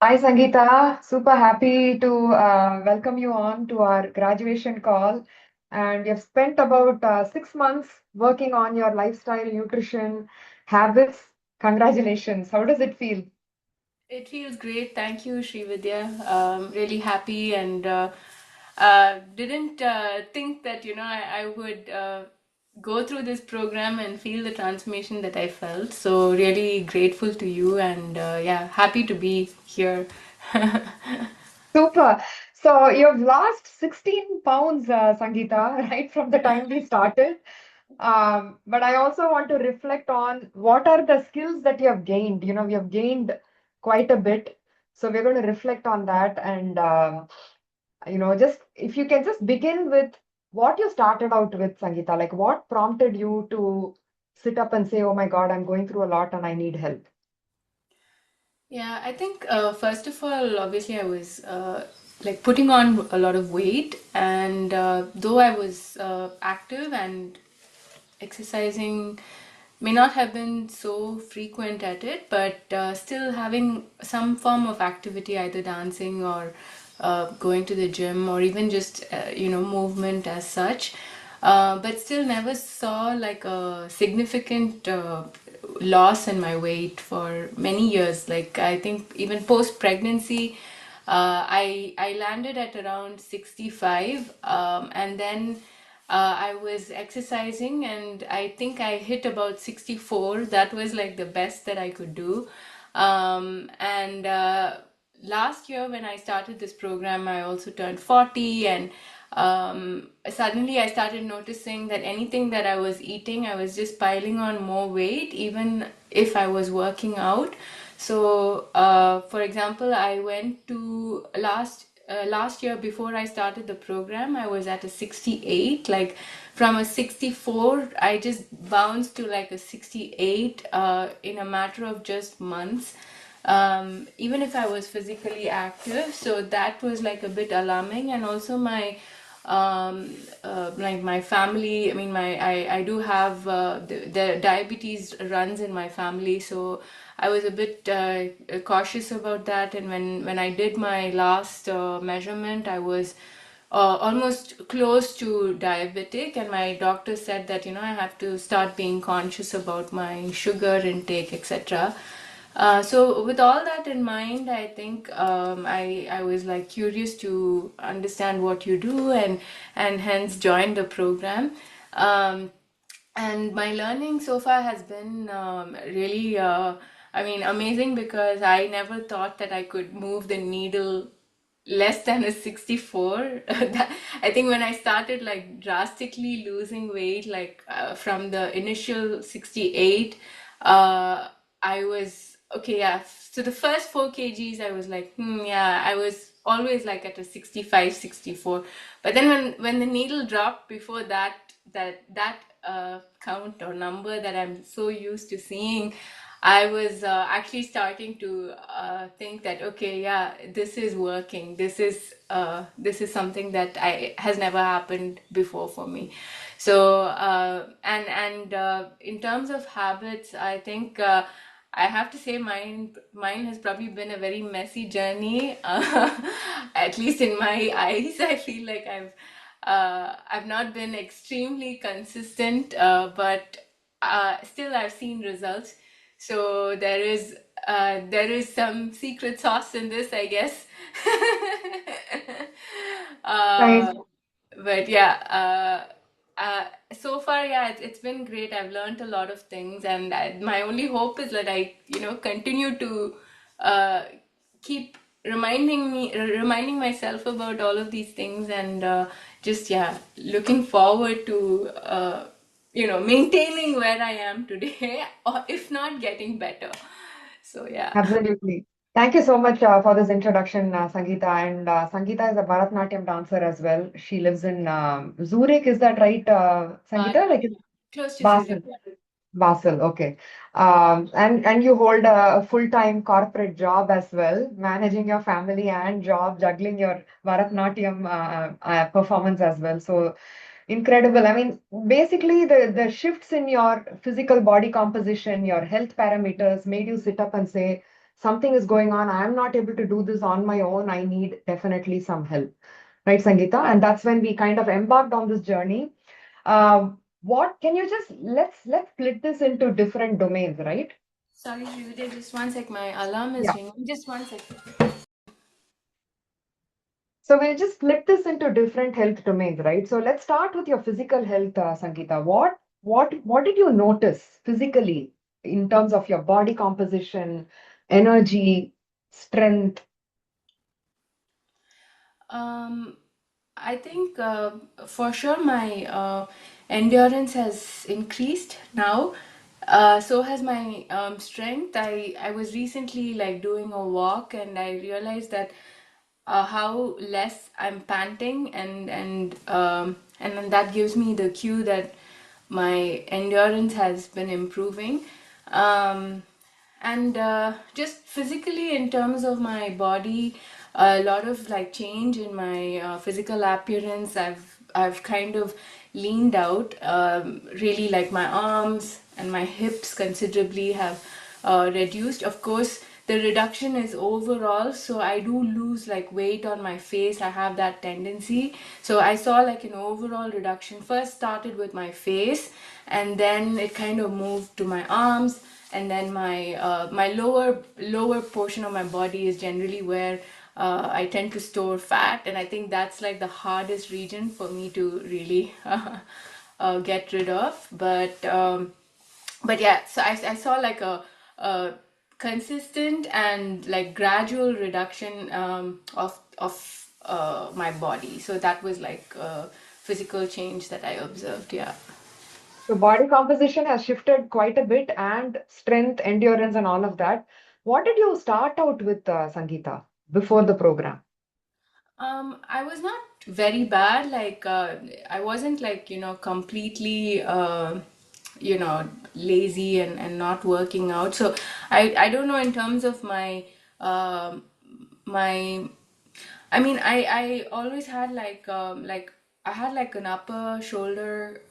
Hi, Sangeetha. Super happy to welcome you on to our graduation call. And you've spent about 6 months working on your lifestyle, nutrition, habits. Congratulations. How does it feel? It feels great. Thank you, Srividya. Really happy and didn't think that, I would go through this program and feel the transformation that I felt. So really grateful to you and yeah, happy to be here. Super. So you've lost 16 pounds, Sangeetha, right from the time we started. But I also want to reflect on what are the skills that you have gained. We have gained quite a bit. So we're going to reflect on that and just if you can just begin with what you started out with, Sangeeta, like what prompted you to sit up and say, oh my God, I'm going through a lot and I need help. Yeah, I think first of all, obviously, I was like putting on a lot of weight, and though I was active and exercising may not have been so frequent at it, but still having some form of activity, either dancing or going to the gym or even just movement as such, but still never saw like a significant loss in my weight for many years. Like I think even post pregnancy, I landed at around 65, and then I was exercising, and I think I hit about 64. That was like the best that I could do. And last year, when I started this program, I also turned 40, and suddenly I started noticing that anything that I was eating, I was just piling on more weight, even if I was working out. So, for example, I went to last year before I started the program, I was at a 68. Like from a 64, I just bounced to like a 68 in a matter of just months. Even if I was physically active, so that was like a bit alarming. And also my like my family, I mean my I do have the diabetes runs in my family, so I was a bit cautious about that. And when I did my last measurement, I was almost close to diabetic, and my doctor said that I have to start being conscious about my sugar intake, etc. So with all that in mind, I think I was like curious to understand what you do, and hence joined the program. Um, and my learning so far has been really, I mean, amazing, because I never thought that I could move the needle less than a 64. I think when I started like drastically losing weight, like from the initial 68, uh, I was okay, yeah. So the first 4 kgs, I was like, yeah, I was always like at a 65, 64. But then when the needle dropped before that count or number that I'm so used to seeing, I was actually starting to think that okay, yeah, this is working. This is something that I has never happened before for me. So and in terms of habits, I think I have to say mine has probably been a very messy journey. At least in my eyes, I feel like I've not been extremely consistent, but still I've seen results. So there is some secret sauce in this, I guess. Nice. uh, but yeah, so far, yeah, it's been great. I've learned a lot of things, and my only hope is that I, continue to uh, keep reminding myself about all of these things, and just yeah, looking forward to maintaining where I am today, or if not getting better. So yeah. Absolutely. Thank you so much for this introduction, Sangeeta. And Sangeeta is a Bharatanatyam dancer as well. She lives in Zurich. Is that right, uh, Sangeeta? Like Close to Zurich. Basel. Basel, okay. And you hold a full-time corporate job as well, managing your family and job, juggling your Bharatanatyam performance as well. So incredible. I mean, basically the shifts in your physical body composition, your health parameters made you sit up and say, something is going on. I am not able to do this on my own. I need definitely some help. Right, Sangeeta? And that's when we kind of embarked on this journey. What can you just let's split this into different domains, right? Sorry, Srivijay, just one sec. My alarm is Yeah. ringing. Just one second. So we'll just split this into different health domains, right? So let's start with your physical health, Sangeeta. What did you notice physically in terms of your body composition, energy, strength? Um, I think for sure my endurance has increased now. So has my strength. I was recently like doing a walk and I realized that how less I'm panting and then that gives me the cue that my endurance has been improving. Um, and just physically in terms of my body, a lot of like change in my physical appearance. I've kind of leaned out, really like my arms and my hips considerably have reduced. Of course, the reduction is overall, so I do lose like weight on my face. I have that tendency. So I saw like an overall reduction. First started with my face, and then it kind of moved to my arms, and then my lower portion of my body is generally where I tend to store fat, and I think that's like the hardest region for me to really get rid of. But yeah, so I saw like a consistent and like gradual reduction of my body. So that was like a physical change that I observed. Yeah. So body composition has shifted quite a bit, and strength, endurance, and all of that. What did you start out with, Sangeeta, before the program? I was not very bad. Like, I wasn't like, completely, lazy and not working out. So I don't know in terms of um my I mean, I always had like I had like an upper shoulder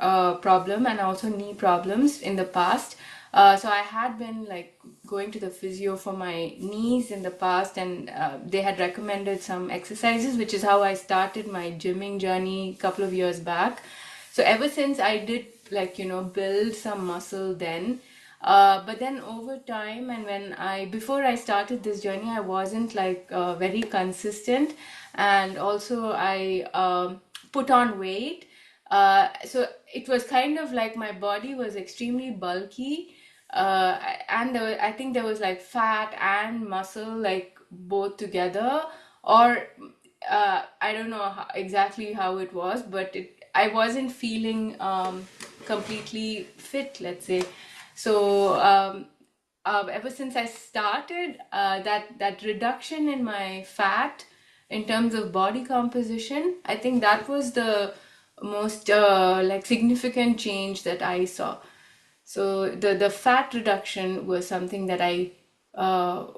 problem and also knee problems in the past. So I had been like going to the physio for my knees in the past, and they had recommended some exercises, which is how I started my gymming journey a couple of years back. So ever since I did like build some muscle then, but then over time, and when I before I started this journey, I wasn't like very consistent, and also I put on weight. So it was kind of like my body was extremely bulky, and I think there was like fat and muscle like both together, or I don't know exactly how it was, but I wasn't feeling completely fit, let's say. So ever since I started, that reduction in my fat in terms of body composition, I think that was the most like significant change that I saw. So the fat reduction was something that I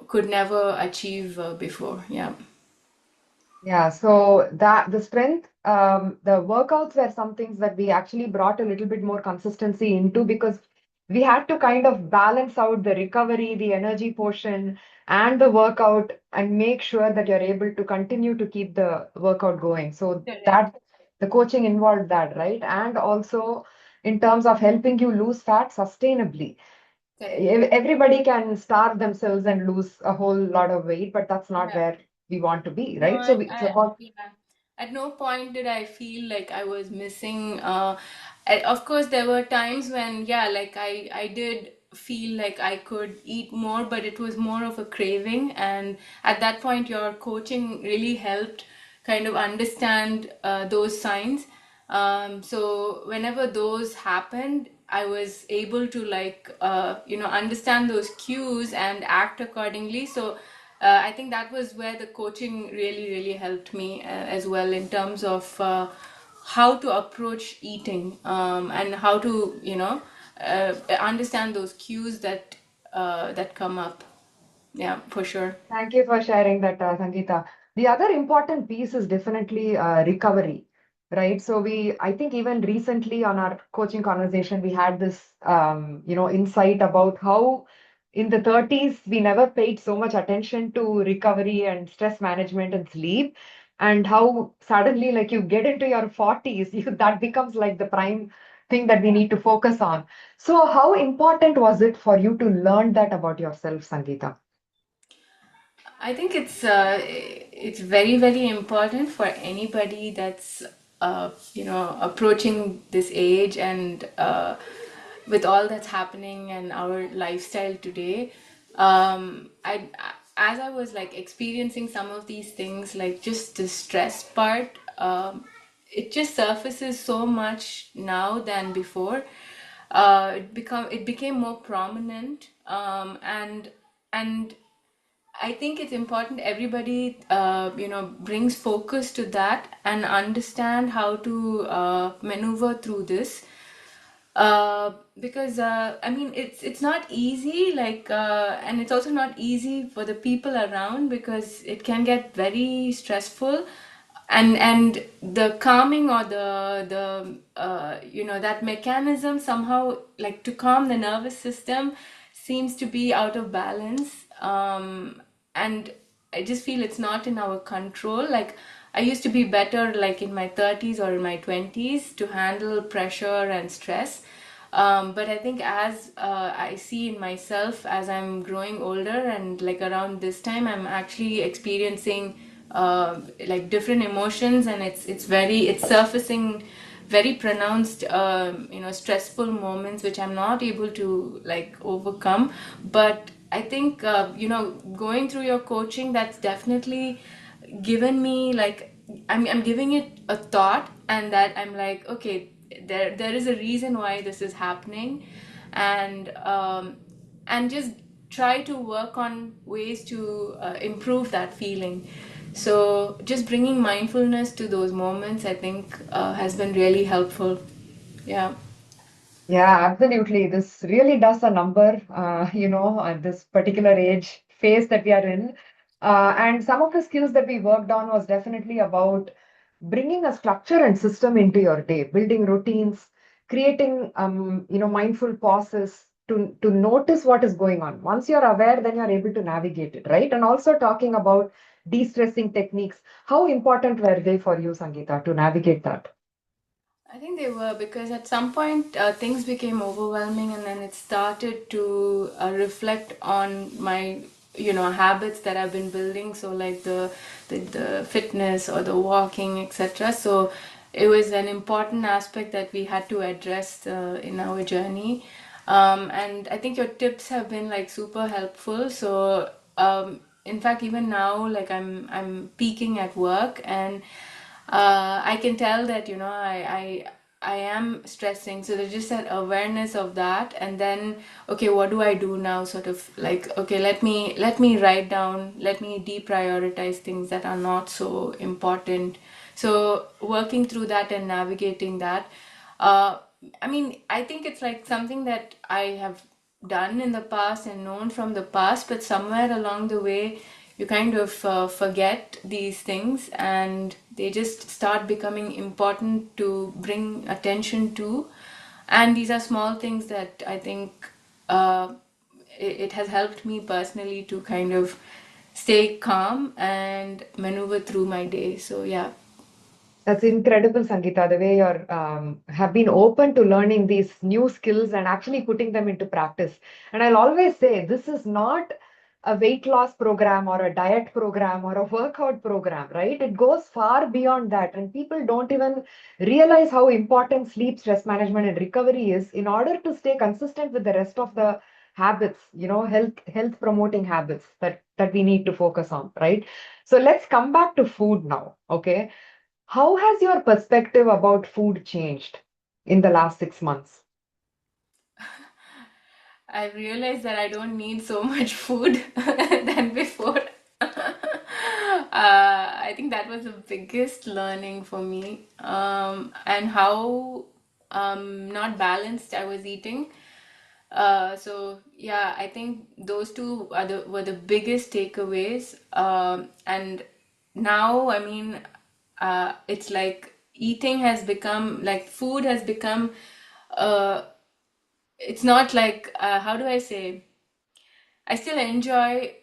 could never achieve before. Yeah. Yeah, so that the strength, the workouts were some things that we actually brought a little bit more consistency into because we had to kind of balance out the recovery, the energy portion, and the workout and make sure that you're able to continue to keep the workout going. So Correct. that the coaching involved that, right? And also in terms of helping you lose fat sustainably. Correct. Everybody can starve themselves and lose a whole lot of weight, but that's not Yeah. where we want to be, No, right? So it's about yeah. At no point did I feel like I was missing. Of course, there were times when, yeah, like I did feel like I could eat more, but it was more of a craving. And at that point, your coaching really helped kind of understand those signs. So whenever those happened, I was able to like understand those cues and act accordingly. So I think that was where the coaching really helped me as well in terms of how to approach eating, and how to understand those cues that come up. Yeah, for sure. thank you for sharing that, Sangeeta. The other important piece is definitely recovery, right? So I think even recently on our coaching conversation, we had this, insight about how in the 30s, we never paid so much attention to recovery and stress management and sleep. And how suddenly, like you get into your 40s, that becomes like the prime thing that we need to focus on. So, how important was it for you to learn that about yourself, Sangeeta? I think it's very very important for anybody that's approaching this age, and with all that's happening and our lifestyle today. I as I was like experiencing some of these things, like just the stress part, it just surfaces so much now than before. It became more prominent, and I think it's important everybody brings focus to that and understand how to maneuver through this, because I mean it's not easy, and it's also not easy for the people around because it can get very stressful, and the calming or that mechanism somehow, like to calm the nervous system, seems to be out of balance, and I just feel it's not in our control. Like I used to be better like in my 30s or in my 20s to handle pressure and stress. But I think as I see in myself as I'm growing older, and like around this time, I'm actually experiencing like different emotions, and it's surfacing very pronounced stressful moments which I'm not able to like overcome. But I think going through your coaching, that's definitely given me like I'm giving it a thought, and that I'm like, okay, there is a reason why this is happening, and just try to work on ways to improve that feeling. So just bringing mindfulness to those moments, I think, has been really helpful. Yeah. Yeah, absolutely. This really does a number, at this particular age phase that we are in. And some of the skills that we worked on was definitely about bringing a structure and system into your day, building routines, creating, mindful pauses to notice what is going on. Once you're aware, then you're able to navigate it, right? And also talking about de-stressing techniques. How important were they for you, Sangeeta, to navigate that? I think they were, because at some point things became overwhelming, and then it started to reflect on my habits that I've been building. So like the fitness or the walking, etc. So it was an important aspect that we had to address in our journey. And I think your tips have been like super helpful. So in fact, even now, like I'm peaking at work, and I can tell that I am stressing. So there's just that awareness of that, and then okay, what do I do now? Sort of like, okay, let me write down, let me deprioritize things that are not so important. So working through that and navigating that. Uh, I mean, I think it's like something that I have done in the past and known from the past, but somewhere along the way, you kind of forget these things, and they just start becoming important to bring attention to. And these are small things that I think uh, it has helped me personally to kind of stay calm and maneuver through my day. So, yeah. That's incredible, Sangeeta, the way you're have been open to learning these new skills and actually putting them into practice. And I'll always say this is not a weight loss program or a diet program or a workout program, right? It goes far beyond that. And people don't even realize how important sleep, stress management, and recovery is in order to stay consistent with the rest of the habits, health promoting habits that we need to focus on, right? So let's come back to food now. Okay, how has your perspective about food changed in the last 6 months? I realized that I don't need so much food than before. I think that was the biggest learning for me, and how not balanced I was eating. So yeah, I think those two were the biggest takeaways. And now, I mean, it's like eating has become like food has become. Uh, it's not like how do I say? I still enjoy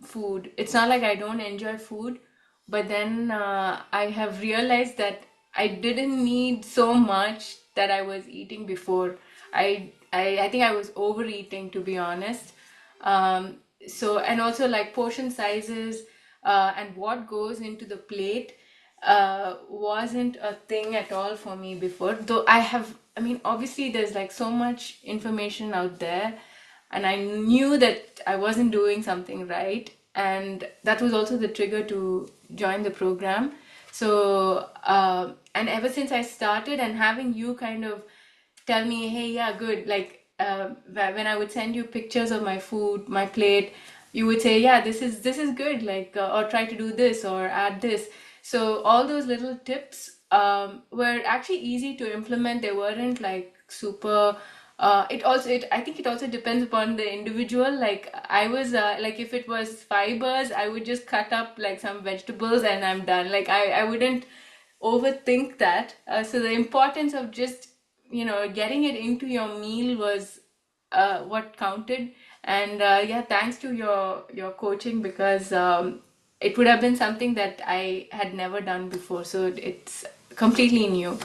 food. It's not like I don't enjoy food, but then I have realized that I didn't need so much that I was eating before. I think I was overeating, to be honest. Um, so, and also like portion sizes and what goes into the plate wasn't a thing at all for me before. Though I mean, obviously, there's like so much information out there, and I knew that I wasn't doing something right. And that was also the trigger to join the program. So, and ever since I started, and having you kind of tell me, hey, yeah, good. Like when I would send you pictures of my food, my plate, you would say, yeah, this is good. Like or try to do this or add this. So all those little tips were actually easy to implement. They weren't like super. It I think it also depends upon the individual. Like I was like if it was fibers, I would just cut up like some vegetables and I'm done. Like I wouldn't overthink that. So the importance of just getting it into your meal was what counted. And yeah, thanks to your coaching, because it would have been something that I had never done before. So it's completely new.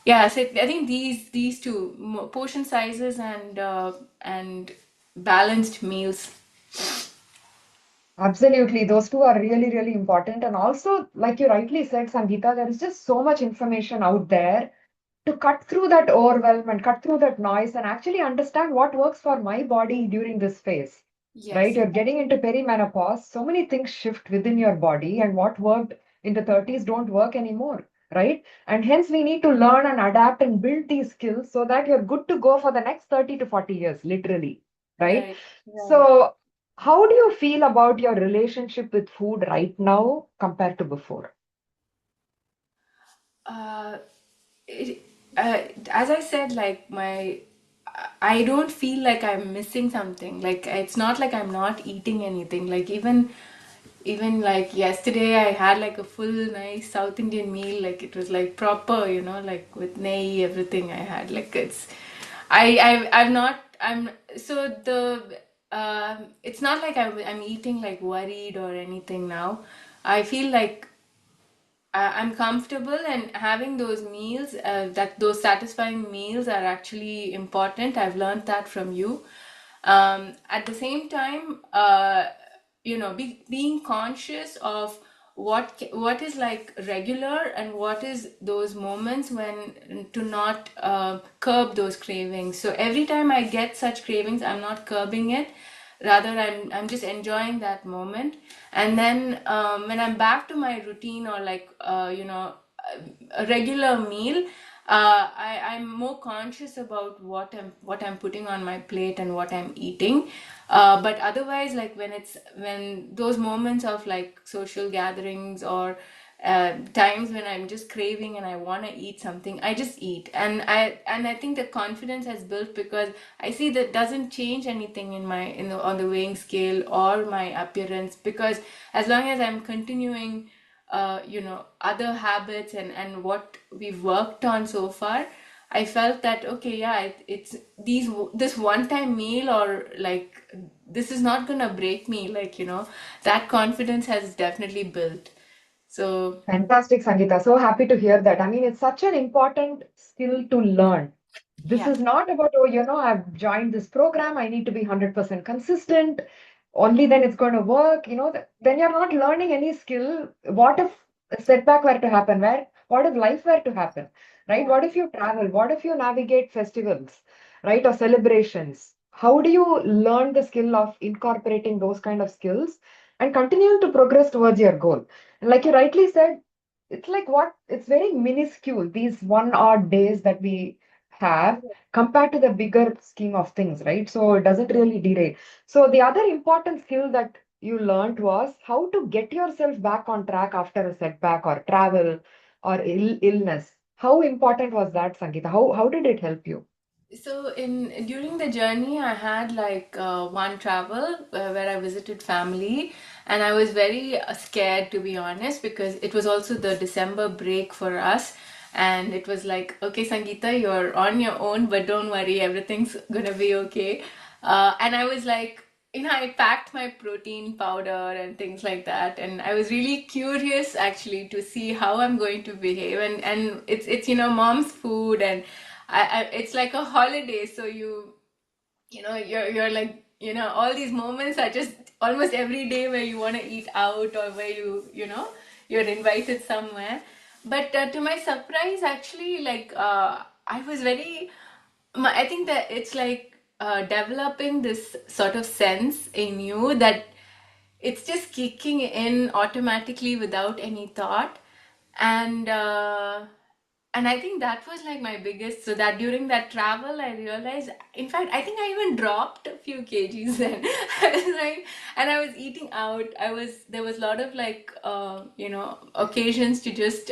Yeah, so I think these two portion sizes and balanced meals. Absolutely. Those two are really, really important. And also, like you rightly said, Sangeeta, there is just so much information out there to cut through that overwhelm and cut through that noise and actually understand what works for my body during this phase. Right? Yes, You're getting into perimenopause. So many things shift within your body, and what worked in the 30s don't work anymore. Right? And hence, we need to learn and adapt and build these skills so that you're good to go for the next 30 to 40 years, literally. Right? right, right. So, how do you feel about your relationship with food right now compared to before? Uh, it, as I said, like I don't feel like I'm missing something. Like it's not like I'm not eating anything. Like even like yesterday, I had like a full nice South Indian meal. Like it was like proper, like with nai, everything I had. Like I'm not. I'm so the. It's not like I'm eating like worried or anything now. I feel like I'm comfortable, and having those meals, that those satisfying meals are actually important. I've learned that from you. At the same time, being conscious of what is like regular and what is those moments when to not curb those cravings. So every time I get such cravings, I'm not curbing it. Rather, I'm just enjoying that moment. And then when I'm back to my routine, or like a regular meal, I'm more conscious about what I'm putting on my plate and what I'm eating. But otherwise, like when those moments of like social gatherings, or times when I'm just craving and I want to eat something, I just eat. And I think the confidence has built, because I see that doesn't change anything on the weighing scale or my appearance, because as long as I'm continuing other habits and what we've worked on so far, I felt that okay, yeah, it's this one time meal, or like this is not gonna break me, like that confidence has definitely built. So Fantastic, Sangeeta. So happy to hear that. I mean, it's such an important skill to learn. This yeah, is not about, oh, I've joined this program, I need to be 100% consistent. Only then it's going to work. Then you're not learning any skill. What if a setback were to happen? What if life were to happen? Right? yeah. What if you travel? What if you navigate festivals, right? Or celebrations? How do you learn the skill of incorporating those kind of skills and continuing to progress towards your goal? And like you rightly said, it's like it's very minuscule, these one odd days that we have compared to the bigger scheme of things, right? So it doesn't really derail. So the other important skill that you learned was how to get yourself back on track after a setback or travel or illness. How important was that, Sangeeta? How did it help you? So in during the journey, I had like one travel where I visited family, and I was very scared, to be honest, because it was also the December break for us, and it was like, okay, Sangeeta, you're on your own, but don't worry, everything's gonna be okay. And I was like, I packed my protein powder and things like that, and I was really curious actually to see how I'm going to behave. And it's mom's food, and it's like a holiday, so you're like, all these moments are just almost every day where you want to eat out, or where you're invited somewhere. But to my surprise, actually, like, I was very I think that it's like developing this sort of sense in you that it's just kicking in automatically without any thought. And uh, and I think that was like my biggest, so that during that travel I realized, in fact, I think I even dropped a few kgs then. I was like, and I was eating out. There was a lot of like, occasions to just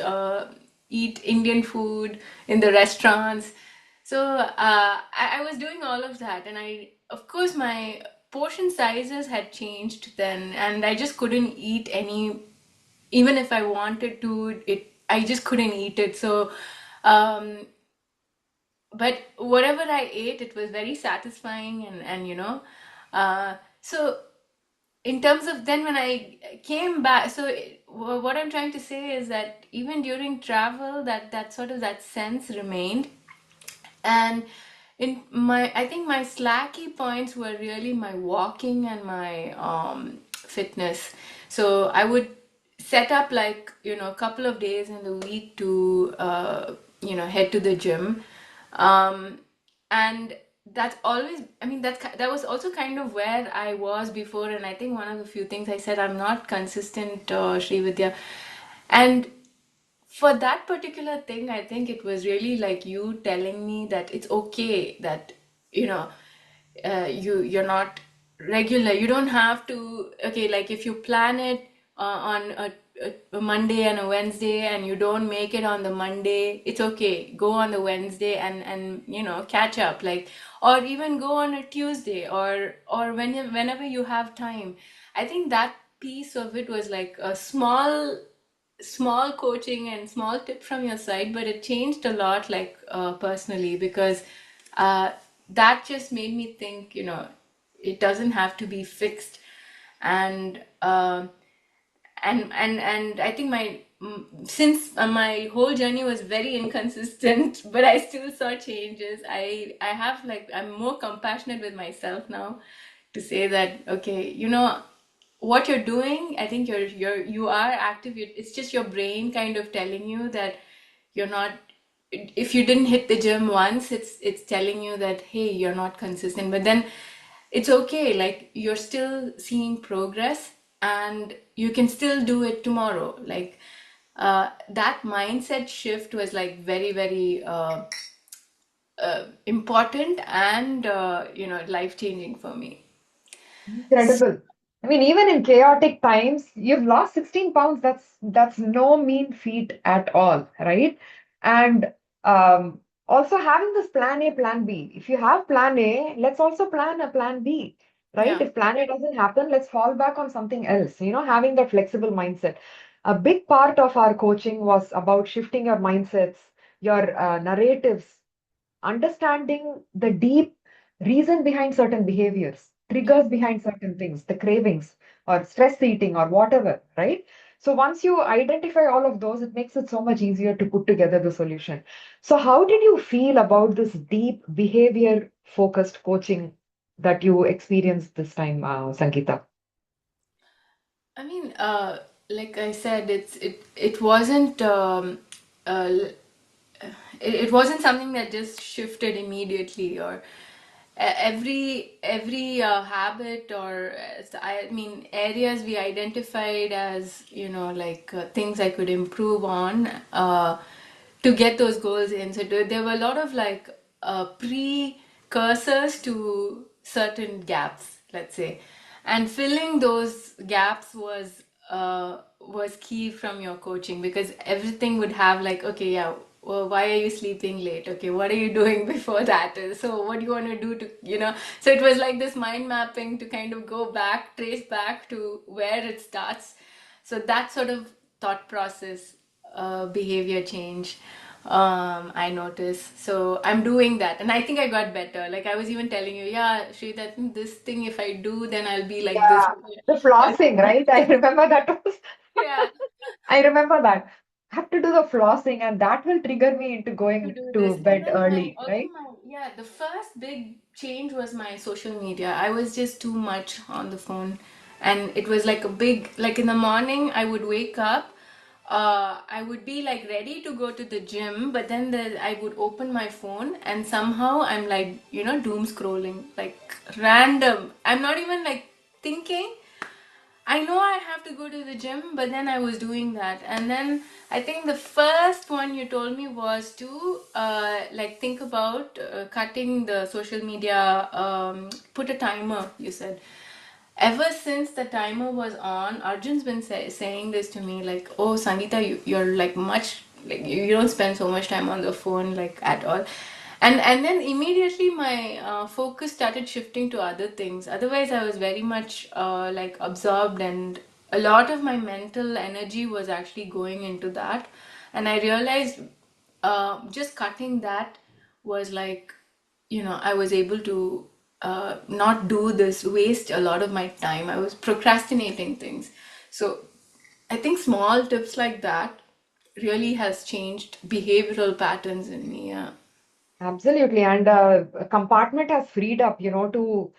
eat Indian food in the restaurants. So I was doing all of that, and of course, my portion sizes had changed then, and I just couldn't eat any, even if I wanted to. I just couldn't eat it. So, um, but whatever I ate, it was very satisfying, so in terms of then when I came back, so what I'm trying to say is that even during travel, that sort of that sense remained. And I think my slacky points were really my walking and my fitness. So I would set up, like, a couple of days in the week to head to the gym. Um, and that's always, I mean, that was also kind of where I was before. And I think one of the few things I said, I'm not consistent, Sri Vidya. And for that particular thing, I think it was really like you telling me that it's okay that, you know, you're not regular. You don't have to, okay, like if you plan it on a Monday and a Wednesday, and you don't make it on the Monday, it's okay. Go on the Wednesday and catch up, like, or even go on a Tuesday, or whenever you have time. I think that piece of it was like a small coaching and small tip from your side, but it changed a lot, like, personally, because uh, that just made me think, it doesn't have to be fixed. And uh, and and and I think since my whole journey was very inconsistent, but I still saw changes. I have, like, I'm more compassionate with myself now, to say that, okay, what you're doing, I think you are active. It's just your brain kind of telling you that you're not. If you didn't hit the gym once, it's telling you that, hey, you're not consistent. But then it's okay, like, you're still seeing progress, and you can still do it tomorrow. Like, that mindset shift was like very, very important, and life changing for me. Incredible. I mean, even in chaotic times, you've lost 16 pounds. That's no mean feat at all, right? And also having this plan A, plan B. If you have plan A, let's also plan a plan B, right? Yeah. If plan A doesn't happen, let's fall back on something else, having that flexible mindset. A big part of our coaching was about shifting your mindsets, your narratives, understanding the deep reason behind certain behaviors, Yeah. triggers behind certain things, the cravings or stress eating or whatever, right? So once you identify all of those, it makes it so much easier to put together the solution. So, how did you feel about this deep behavior focused coaching that you experienced this time, Sangeeta? I mean, like I said, it wasn't uh, it wasn't something that just shifted immediately, or every habit, or I mean, areas we identified as, like, things I could improve on, to get those goals in. So there were a lot of, like, precursors to certain gaps, let's say, and filling those gaps was key from your coaching, because everything would have, like, okay, yeah, well, why are you sleeping late? Okay, what are you doing before that? So what do you want to do to, so it was like this mind mapping to kind of go back, trace back to where it starts. So that sort of thought process, behavior change. I noticed. So I'm doing that, and I think I got better. Like I was even telling you, yeah, Shreet, I think this thing, if I do, then I'll be like this. Yeah, the flossing, right? I remember that was, Yeah, I remember that. I have to do the flossing, and that will trigger me into to going do to this. And bed then my early, also right? my yeah, the first big change was my social media. I was just too much on the phone, and it was like a big, like in the morning I would wake up, I would be like ready to go to the gym, but then I would open my phone and somehow I'm like, doom scrolling, like random. I'm not even like thinking. I know I have to go to the gym, but then I was doing that. And then I think the first one you told me was to like think about cutting the social media, put a timer, you said. Ever since the timer was on, Arjun's been saying this to me like, oh, Sangeeta, you're like much, like you don't spend so much time on the phone like at all. And then immediately my focus started shifting to other things. Otherwise, I was very much like absorbed, and a lot of my mental energy was actually going into that. And I realized just cutting that was like, I was able to not do this, waste a lot of my time. I was procrastinating things. So I think small tips like that really has changed behavioral patterns in me. Yeah. Absolutely. And a compartment has freed up, to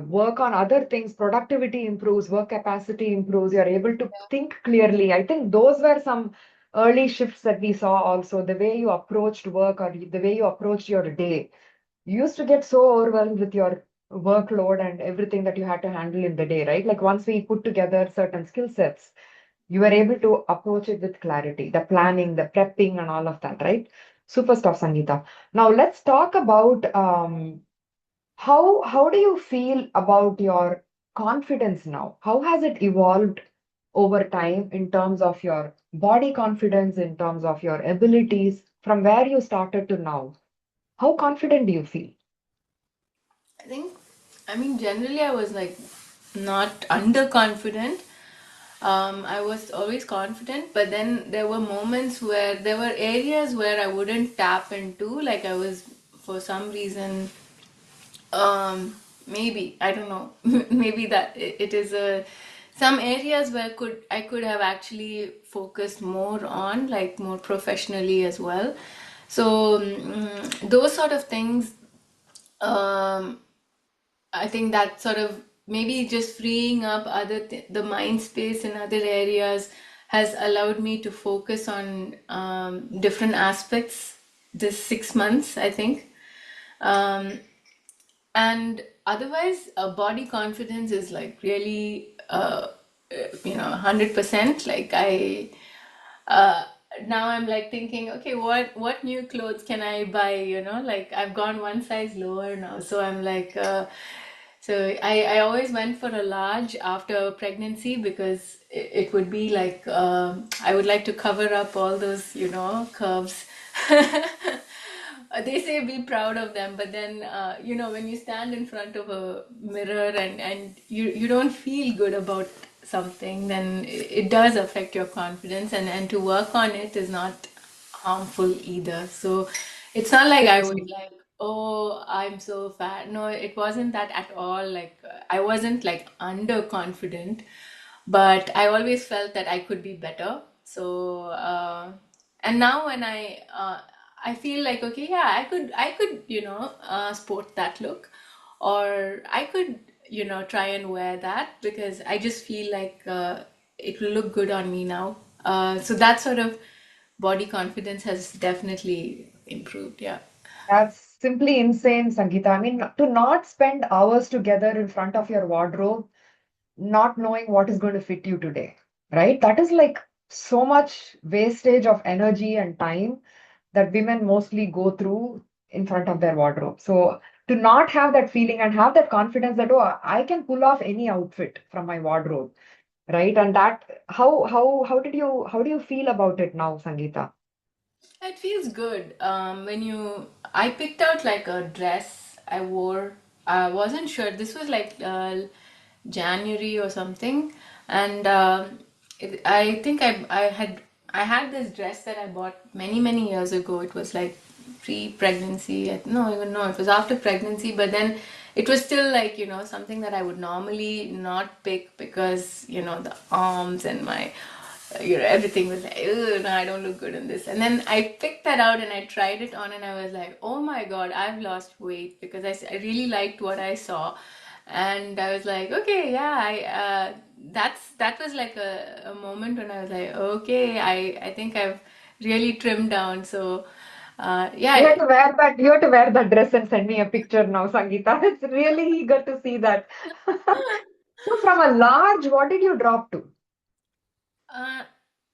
work on other things. Productivity improves, work capacity improves. You're able to think clearly. I think those were some early shifts that we saw also. The way you approached work or the way you approached your day. You used to get so overwhelmed with your workload and everything that you had to handle in the day, right? Like once we put together certain skill sets, you were able to approach it with clarity, the planning, the prepping, and all of that, right? Super stuff, Sangeeta. Now let's talk about how do you feel about your confidence now? How has it evolved over time in terms of your body confidence, in terms of your abilities, from where you started to now? How confident do you feel? I think, I mean, generally, I was like not underconfident. I was always confident, but then there were moments where there were areas where I wouldn't tap into. Like I was, for some reason, maybe I don't know. Maybe that it is a some areas where I could have actually focused more on, like more professionally as well. So those sort of things. Um, I think that sort of maybe just freeing up the mind space in other areas has allowed me to focus on different aspects this 6 months, I think. Um, and otherwise, body confidence is like really, 100%. Like uh, now I'm like thinking, okay, what new clothes can I buy? Like I've gone one size lower now, so I'm like, so I always went for a large after pregnancy because it would be like I would like to cover up all those, curves. They say be proud of them, but then when you stand in front of a mirror and you don't feel good about something, then it does affect your confidence, and to work on it is not harmful either. So it's not like I was like, oh, I'm so fat. No, it wasn't that at all. Like I wasn't like underconfident, but I always felt that I could be better. So and now when I feel like, okay, yeah, I could sport that look, or I could try and wear that because I just feel like it will look good on me now. So that sort of body confidence has definitely improved. Yeah. That's simply insane, Sangeeta. I mean, to not spend hours together in front of your wardrobe, not knowing what is going to fit you today, right? That is like so much wastage of energy and time that women mostly go through in front of their wardrobe. So to not have that feeling and have that confidence that, oh, I can pull off any outfit from my wardrobe, right? And that how do you feel about it now, Sangeeta? It feels good. I picked out like a dress I wore. I wasn't sure. This was like January or something, and I think I had I had this dress that I bought many, many years ago. It was like pre-pregnancy. No, even no, it was after pregnancy, but then it was still like, something that I would normally not pick because, the arms and my, everything was like, "Ugh, no, I don't look good in this." And then I picked that out and I tried it on and I was like, oh my God, I've lost weight because I really liked what I saw. And I was like, okay, yeah, that was like a moment when I was like, okay, I think I've really trimmed down. So, You have yeah. to wear that. You have to wear that dress and send me a picture now, Sangeeta. It's really eager to see that. So from a large, what did you drop to? Uh,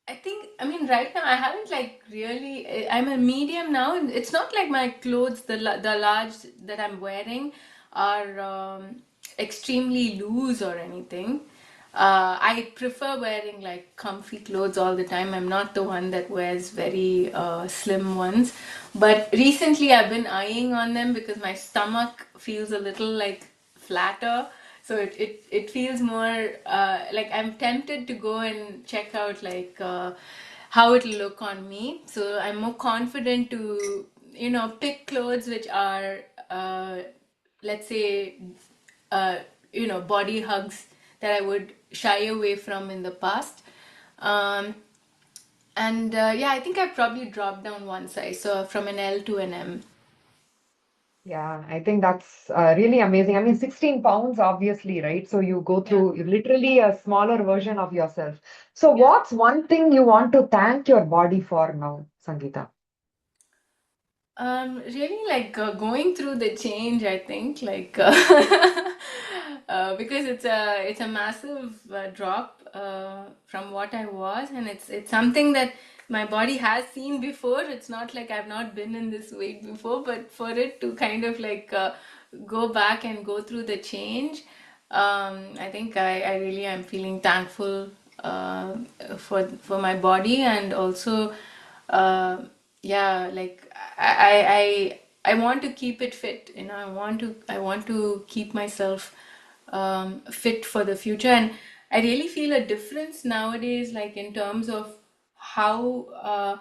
I think, I mean, right now I haven't like really, I'm a medium now. And it's not like my clothes, the large that I'm wearing are extremely loose or anything. I prefer wearing like comfy clothes all the time. I'm not the one that wears very slim ones. But recently I've been eyeing on them because my stomach feels a little like flatter. So it feels more like I'm tempted to go and check out like how it'll look on me. So I'm more confident to, pick clothes which are, let's say, uh, body hugs that I would shy away from in the past. Um, and yeah, I think I probably dropped down one size, so from an L to an M. Yeah, I think that's really amazing. I mean, 16 pounds, obviously, right? So you go Yeah. through literally a smaller version of yourself. So Yeah. what's one thing you want to thank your body for now, Sangeeta? Really like going through the change, I think, like because it's a massive drop from what I was, and it's something that my body has seen before. It's not like I've not been in this weight before, but for it to kind of like go back and go through the change, I think I really am feeling thankful for my body and also yeah, like I want to keep it fit, I want to keep myself fit for the future. And I really feel a difference nowadays, like in terms of how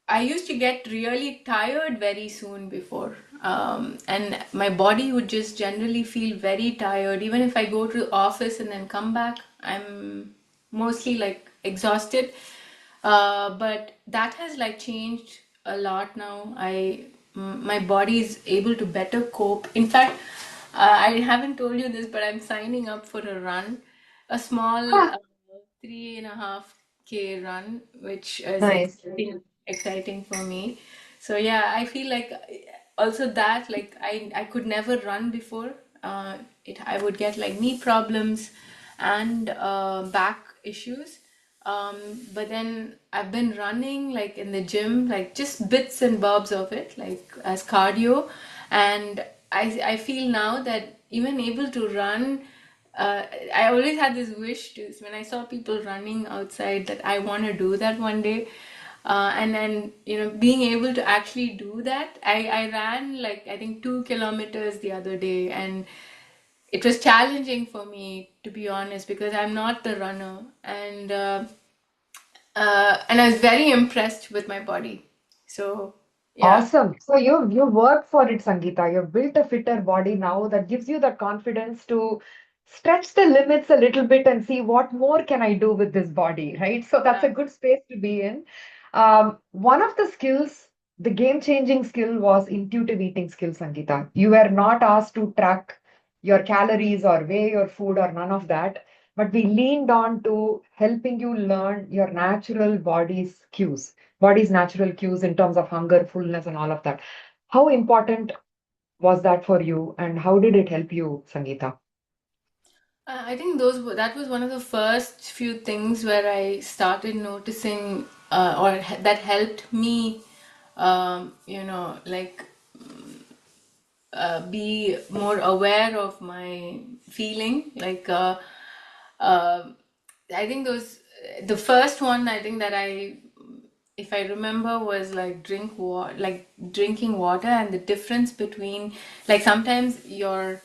I used to get really tired very soon before. And my body would just generally feel very tired. Even if I go to the office and then come back, I'm mostly like exhausted. But that has like changed a lot now. My body is able to better cope. In fact, I haven't told you this, but I'm signing up for a run, a small Ah, 3.5K run, which is nice. exciting for me. So yeah, I feel like also that like I could never run before. It I would get like knee problems and back issues. Um, but then I've been running like in the gym, like just bits and bobs of it, like as cardio, and I feel now that even able to run, I always had this wish to when I saw people running outside that I want to do that one day. And then, being able to actually do that, I ran like I think 2 kilometers the other day, and it was challenging for me to be honest because I'm not the runner, and I was very impressed with my body. So, yeah. Awesome. So you worked for it, Sangeeta. You've built a fitter body now that gives you the confidence to stretch the limits a little bit and see what more can I do with this body, right? So that's Yeah. a good space to be in. One of the skills, the game-changing skill was intuitive eating skill, Sangeeta. You were not asked to track your calories or weigh your food or none of that, but we leaned on to helping you learn your natural body's natural cues in terms of hunger, fullness, and all of that. How important was that for you, and how did it help you, Sangeeta? I think that was one of the first few things where I started noticing, that helped me, like be more aware of my feeling. Like, uh, I think those the first one I think that if I remember, was like like drinking water, and the difference between like sometimes your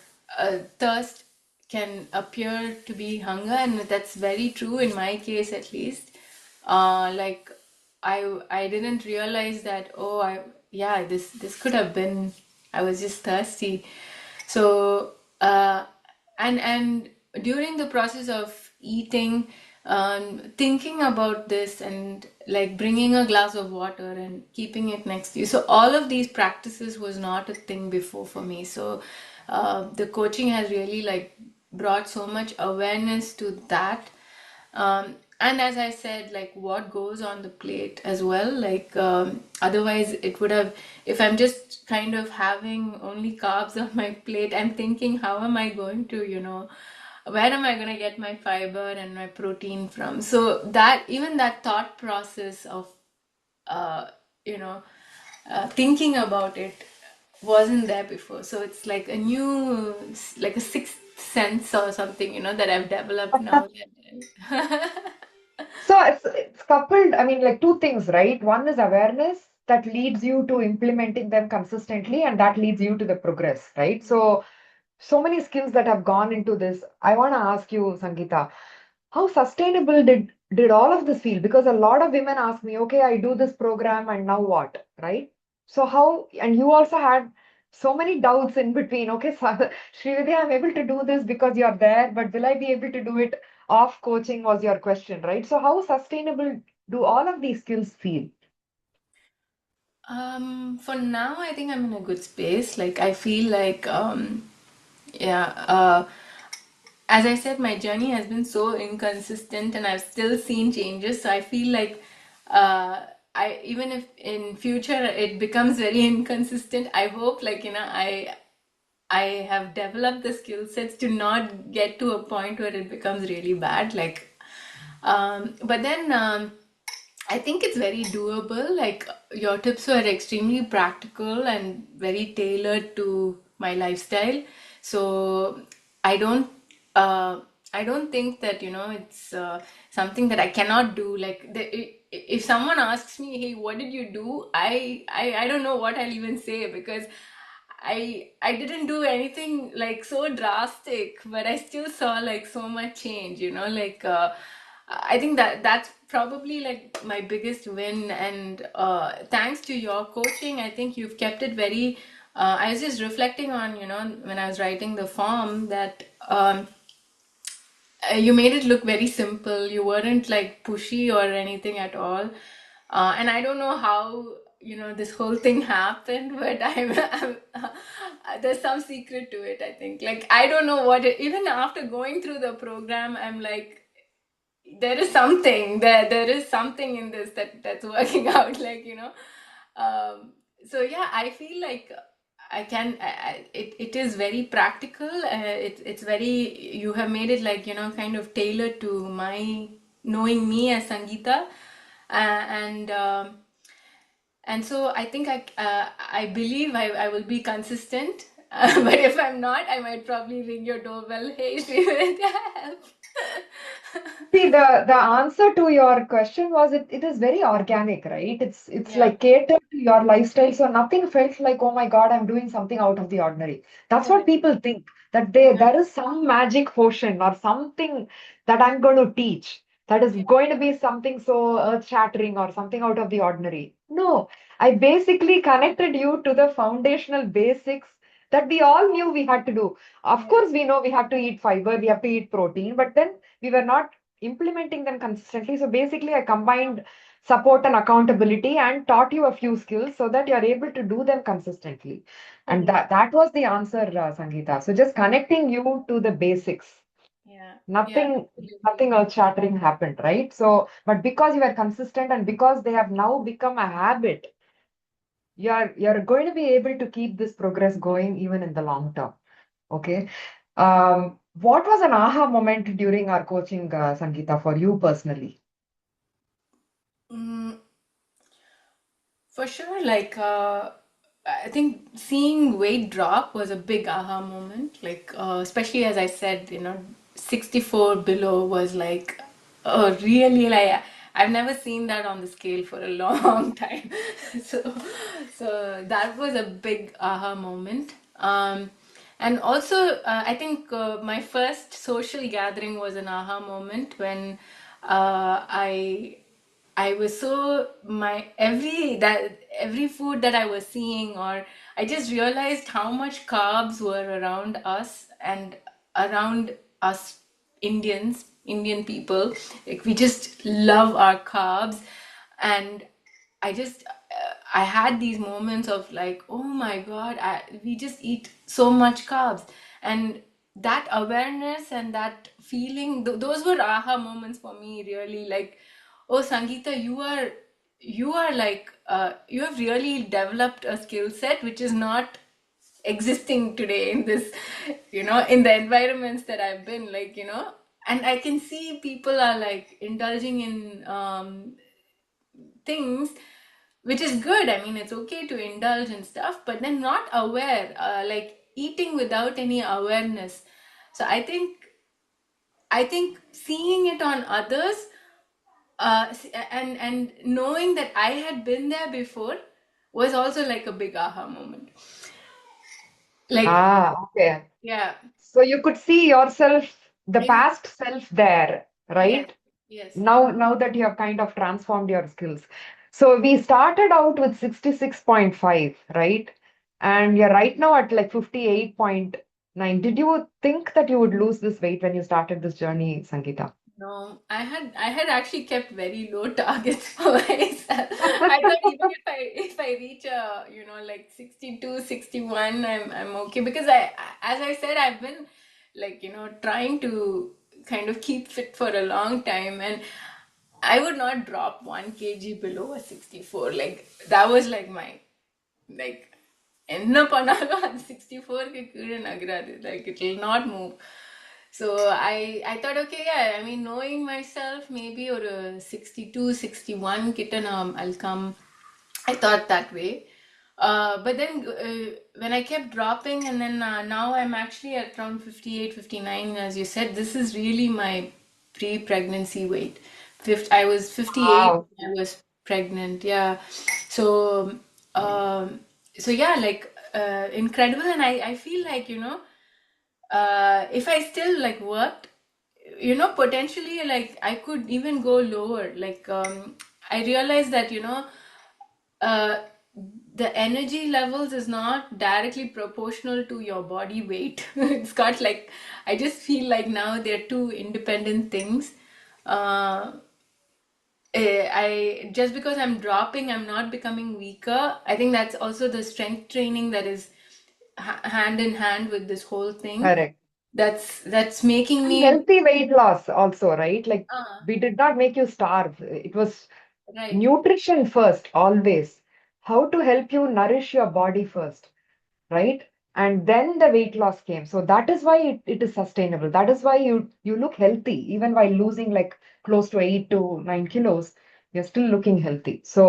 thirst can appear to be hunger, and that's very true in my case at least. Like I didn't realize that, oh, yeah, this could have been, I was just thirsty. So and during the process of eating, thinking about this and like bringing a glass of water and keeping it next to you, so all of these practices was not a thing before for me. So the coaching has really like brought so much awareness to that. And as I said, like what goes on the plate as well, like otherwise it would have, if I'm just kind of having only carbs on my plate, I'm thinking, how am I going to, where am I going to get my fiber and my protein from? So that, even that thought process of, uh, you know, thinking about it wasn't there before. So it's like a new, like a sixth sense or something, that I've developed now. So it's coupled, I mean, like two things, right? One is awareness that leads you to implementing them consistently, and that leads you to the progress, right? So many skills that have gone into this. I want to ask you, Sangeeta, how sustainable did all of this feel? Because a lot of women ask me, okay, I do this program and now what, right? So how, and you also had so many doubts in between. Okay, so Srividya, I'm able to do this because you're there, but will I be able to do it off coaching was your question, right? So how sustainable do all of these skills feel? For now, I think I'm in a good space. Like, I feel like, yeah, as I said, my journey has been so inconsistent and I've still seen changes. So I feel like, uh, even if in future it becomes very inconsistent, I hope like, I have developed the skill sets to not get to a point where it becomes really bad. Like, but then, I think it's very doable. Like your tips were extremely practical and very tailored to my lifestyle. So I don't, uh, I don't think that, it's something that I cannot do. Like if someone asks me, "Hey, what did you do?" I don't know what I'll even say, because I didn't do anything like so drastic, but I still saw like so much change, like I think that's probably like my biggest win. And thanks to your coaching, I think you've kept it very. I was just reflecting on, when I was writing the form, that you made it look very simple. You weren't like pushy or anything at all. And I don't know how, this whole thing happened, but there's some secret to it, I think. Like, I don't know what even after going through the program, I'm like, there is something there is something in this that's working out, like, um so yeah, I feel like it is very practical. It's very, you have made it like, kind of tailored to my knowing me as Sangeeta. And so I think I believe I will be consistent. But if I'm not, I might probably ring your doorbell. Hey, Srividya, help. See, the answer to your question was it is very organic, right? It's Yeah, like catered to your lifestyle. So nothing felt like, oh my God, I'm doing something out of the ordinary. That's what correct. people think, that Yeah, there is some magic potion or something that I'm going to teach that is yeah, going to be something so earth-shattering or something out of the ordinary. No, I basically connected you to the foundational basics that we all knew we had to do. Of yeah, course, we know we have to eat fiber, we have to eat protein, but then we were not implementing them consistently. So basically, I combined support and accountability and taught you a few skills so that you're able to do them consistently. And correct. that was the answer, Sangeeta. So just connecting you to the basics. Yeah, yeah, Nothing, absolutely. nothing earth shattering happened, right? So, but because you are consistent and because they have now become a habit, you're going to be able to keep this progress going even in the long term. Okay. What was an aha moment during our coaching, Sangeeta, for you personally? Mm, for sure, like I think seeing weight drop was a big aha moment. Like especially as I said, 64 below was like, oh, really, like I've never seen that on the scale for a long time. So that was a big aha moment. And also, I think my first social gathering was an aha moment when I I was so my every food that I was seeing, or I just realized how much carbs were around us and around us Indian people. Like we just love our carbs, and I had these moments of like, oh my God, we just eat so much carbs. And that awareness and that feeling, those were aha moments for me, really. Like, oh, Sangeeta, you are like, you have really developed a skill set which is not existing today in this, in the environments that I've been, like, and I can see people are like indulging in things, which is good. I mean, it's okay to indulge and stuff, but then not aware, like eating without any awareness. So I think seeing it on others, and knowing that I had been there before was also like a big aha moment. Like, Ah, okay. yeah, So you could see yourself, the yeah, past self there, yes, right? yes. Now that you have kind of transformed your skills. So we started out with 66.5, right? And you're right now at like 58.9. Did you think that you would lose this weight when you started this journey, Sangeeta? No, I had actually kept very low targets for myself. I thought even if I reach like 62, 61, I'm okay, because as I said, I've been like, trying to kind of keep fit for a long time, and I would not drop 1 kg below a 64. Like that was like my, like, என்ன பண்ணாலும் அது 64க்கு கீழே நகராது, like it will not move. So I thought, okay, yeah, I mean, knowing myself, maybe or 62, 61 kitta I'll come. I thought that way. But then when I kept dropping, and then now I'm actually at around 58, 59, as you said, this is really my pre-pregnancy weight. I was 58 Wow. when I was pregnant, yeah. So, so yeah, like incredible. And I feel like, if I still like worked, potentially like I could even go lower. Like I realized that, uh, the energy levels is not directly proportional to your body weight. It's got like, I just feel like now they're two independent things. Uh, I just because I'm dropping, I'm not becoming weaker. I think that's also the strength training that is hand in hand with this whole thing. Correct. That's making And me, healthy weight loss also, right? Like uh, we did not make you starve. It was right. nutrition first, always. How to help you nourish your body first, right? And then the weight loss came. So that is why it is sustainable. That is why you look healthy, even while losing like close to 8 to 9 kilos, you're still looking healthy. So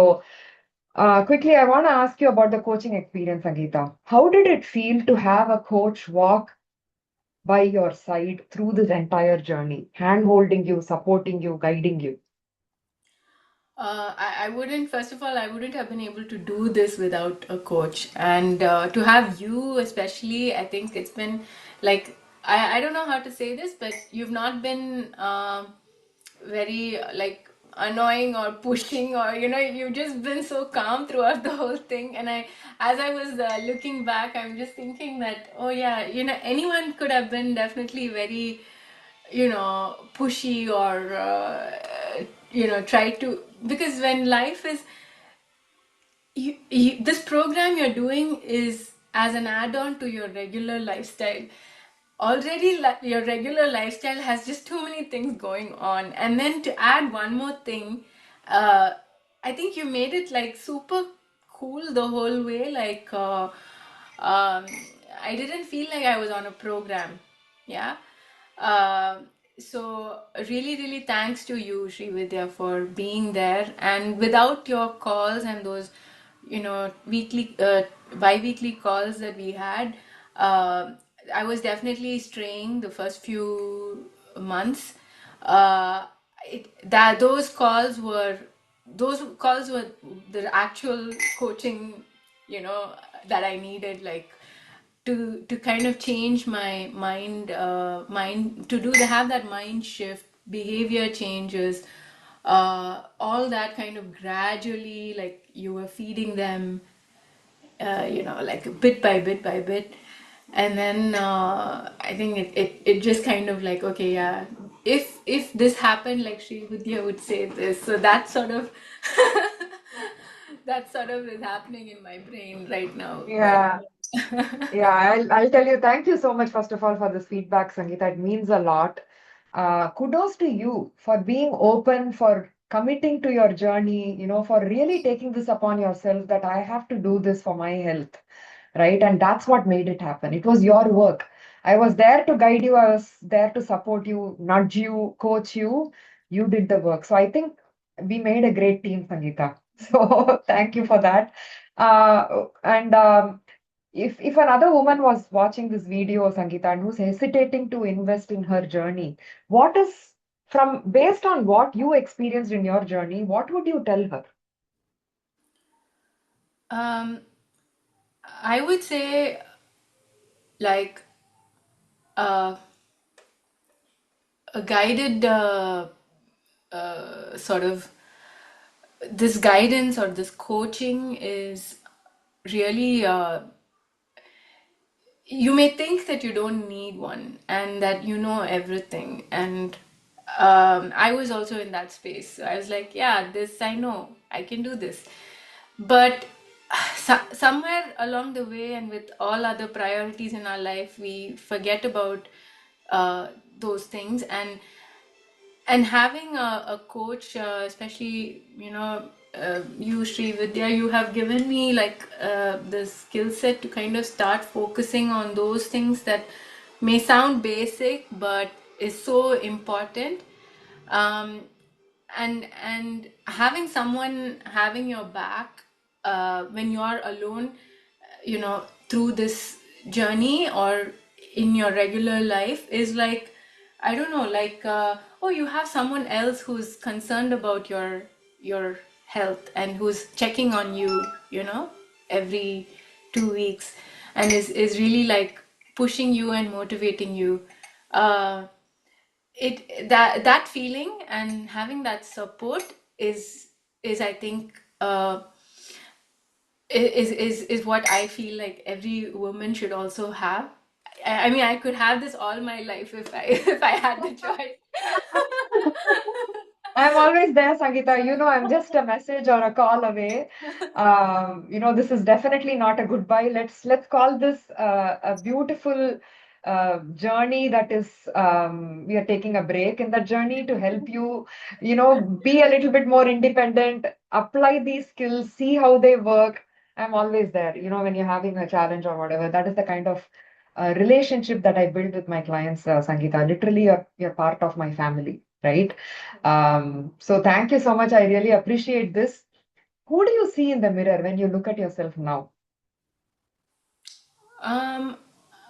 quickly, I want to ask you about the coaching experience, Sangeeta. How did it feel to have a coach walk by your side through this entire journey, hand holding you, supporting you, guiding you? I wouldn't, first of all, I wouldn't have been able to do this without a coach. And to have you, especially, I think it's been like, I don't know how to say this, but you've not been very like annoying or pushing, or, you've just been so calm throughout the whole thing. And as I was looking back, I'm just thinking that, oh yeah, anyone could have been definitely very, pushy, or try to, because when life is, this program you're doing is as an add-on to your regular lifestyle. Already your regular lifestyle has just too many things going on, and then to add one more thing, uh, I think you made it like super cool the whole way. Like um, I didn't feel like I was on a program. Yeah. uh, so really, really thanks to you, Srividya, for being there. And without your calls and those, weekly, bi-weekly calls that we had, uh, I was definitely straying the first few months. Uh, that those calls were the actual coaching, that I needed, like to kind of change my mind, to have that mind shift, behavior changes, all that kind of gradually, like you were feeding them, like bit by bit by bit. And then I think it just kind of like, okay, yeah, if this happened, like Sri Vidya would say this. So that sort of that sort of is happening in my brain right now. But Yeah. Yeah, I'll tell you, thank you so much, first of all, for this feedback, Sangeeta. It means a lot. Kudos to you for being open, for committing to your journey, for really taking this upon yourself that I have to do this for my health, right? And that's what made it happen. It was your work. I was there to guide you, I was there to support you, nudge you, coach you. You did the work. So I think we made a great team, Sangeeta. So thank you for that. And if another woman was watching this video, Sangeeta, and who's hesitating to invest in her journey, what is from based on what you experienced in your journey, what would you tell her? um, I would say like uh, a guided sort of this guidance or this coaching is really you may think that you don't need one and that you know everything. And I was also in that space. So I was like, yeah, this I know, I can do this. But somewhere along the way, and with all other priorities in our life, we forget about uh, those things. And having a coach, especially, you, Sri Vidya, you have given me like the skill set to kind of start focusing on those things that may sound basic but is so important. um, and having someone having your back when you're alone, through this journey or in your regular life, is like, I don't know, like, oh, you have someone else who's concerned about your health and who's checking on you, every 2 weeks, and is really like pushing you and motivating you. uh that feeling and having that support is I think is what I feel like every woman should also have. I mean, I could have this all my life if I if I had the choice. I'm always there, Sangeeta. I'm just a message or a call away. This is definitely not a goodbye. Let's call this a beautiful journey that is we are taking a break in that journey to help you, be a little bit more independent, apply these skills, see how they work. I'm always there, when you're having a challenge or whatever. That is the kind of relationship that I build with my clients, Sangeeta. Literally, you're part of my family, right? So thank you so much. I really appreciate this. Who do you see in the mirror when you look at yourself now? Um,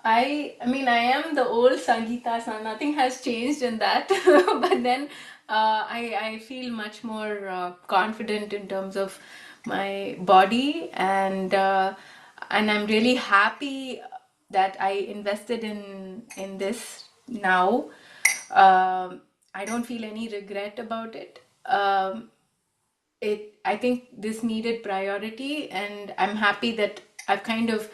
I mean, I am the old Sangeeta, so nothing has changed in that. But then I feel much more confident in terms of my body, and I'm really happy that I invested in this now. I don't feel any regret about it. I think this needed priority, and I'm happy that I've kind of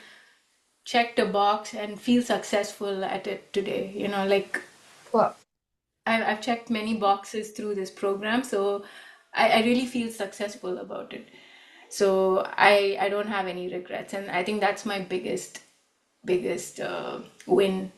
checked a box and feel successful at it today. Like Well, I've checked many boxes through this program, so I really feel successful about it. So I don't have any regrets, and I think that's my biggest win,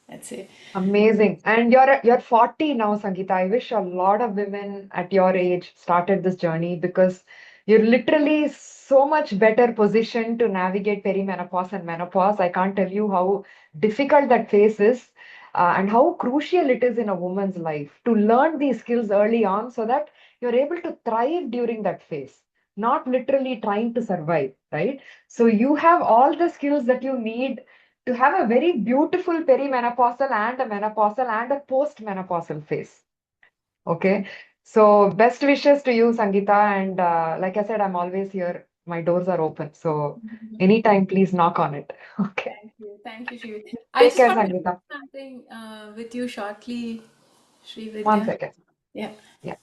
let's say. amazing. And you're 40 now, Sangeeta. I wish a lot of women at your age started this journey because you're literally so much better positioned to navigate perimenopause and menopause. I can't tell you how difficult that phase is, and how crucial it is in a woman's life to learn these skills early on so that you're able to thrive during that phase, not literally trying to survive, right? So you have all the skills that you need to have a very beautiful perimenopausal and a menopausal and a postmenopausal phase. Okay. So best wishes to you, Sangeeta. And like I said, I'm always here. My doors are open. So anytime, please knock on it. Okay. Thank you. Thank you, Shri. I Take just care, want to do Sangeeta. something with you shortly, Sri One Vidya. second. Yeah. Yeah.